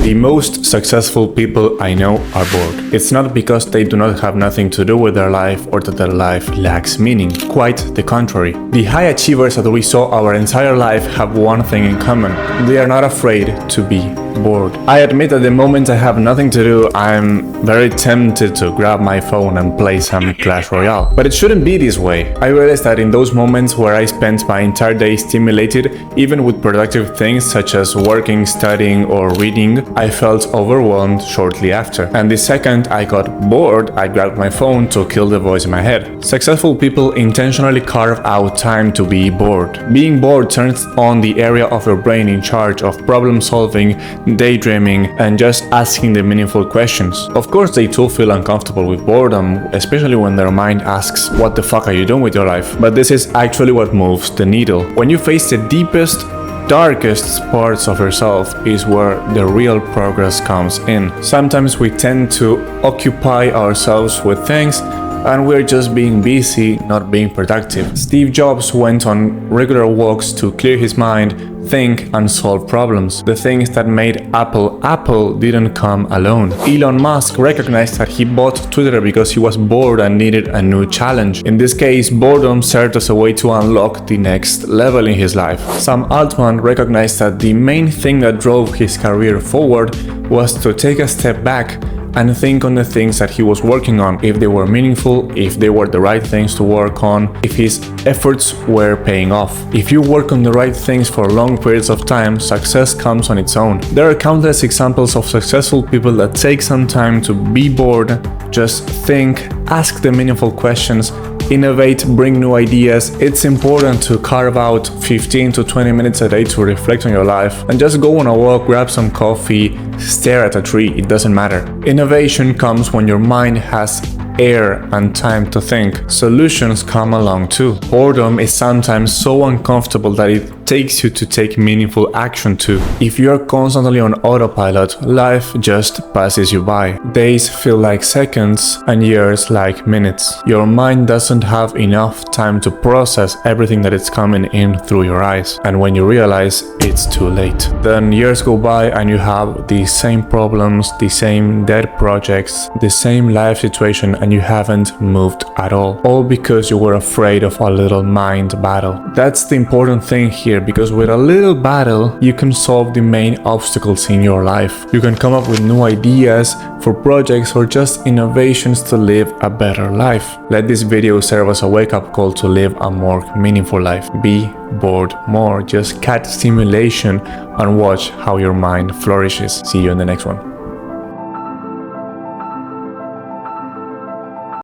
The most successful people I know are bored. It's not because they do not have nothing to do with their life or that their life lacks meaning. Quite the contrary. The high achievers that we saw our entire life have one thing in common. They are not afraid to be bored. I admit that the moment I have nothing to do, I'm very tempted to grab my phone and play some Clash Royale. But it shouldn't be this way. I realized that in those moments where I spent my entire day stimulated, even with productive things such as working, studying, or reading, I felt overwhelmed shortly after. And the second I got bored, I grabbed my phone to kill the voice in my head. Successful people intentionally carve out time to be bored. Being bored turns on the area of your brain in charge of problem solving, daydreaming, and just asking the meaningful questions. Of course, they too feel uncomfortable with boredom, especially when their mind asks, what the fuck are you doing with your life? But this is actually what moves the needle. When you face the deepest, darkest parts of yourself is where the real progress comes in. Sometimes we tend to occupy ourselves with things and we're just being busy, not being productive. Steve Jobs went on regular walks to clear his mind, think, and solve problems. The things that made Apple didn't come alone. Elon Musk recognized that he bought Twitter because he was bored and needed a new challenge. In this case, boredom served as a way to unlock the next level in his life. Sam Altman recognized that the main thing that drove his career forward was to take a step back and think on the things that he was working on, if they were meaningful, if they were the right things to work on, if his efforts were paying off. If you work on the right things for long periods of time, success comes on its own. There are countless examples of successful people that take some time to be bored, just think, ask the meaningful questions, innovate, bring new ideas. It's important to carve out 15 to 20 minutes a day to reflect on your life and just go on a walk, grab some coffee, stare at a tree, it doesn't matter. Innovation comes when your mind has air and time to think. Solutions come along too. Boredom is sometimes so uncomfortable that it takes you to take meaningful action too. If you're constantly on autopilot, life just passes you by. Days feel like seconds and years like minutes. Your mind doesn't have enough time to process everything that is coming in through your eyes. And when you realize, it's too late. Then years go by and you have the same problems, the same dead projects, the same life situation, and you haven't moved at all because you were afraid of a little mind battle. That's the important thing here, because with a little battle you can solve the main obstacles in your life. You can come up with new ideas for projects or just innovations to live a better life. Let this video serve as a wake-up call to live a more meaningful life. Be bored more, just catch stimulation and watch how your mind flourishes. See you in the next one.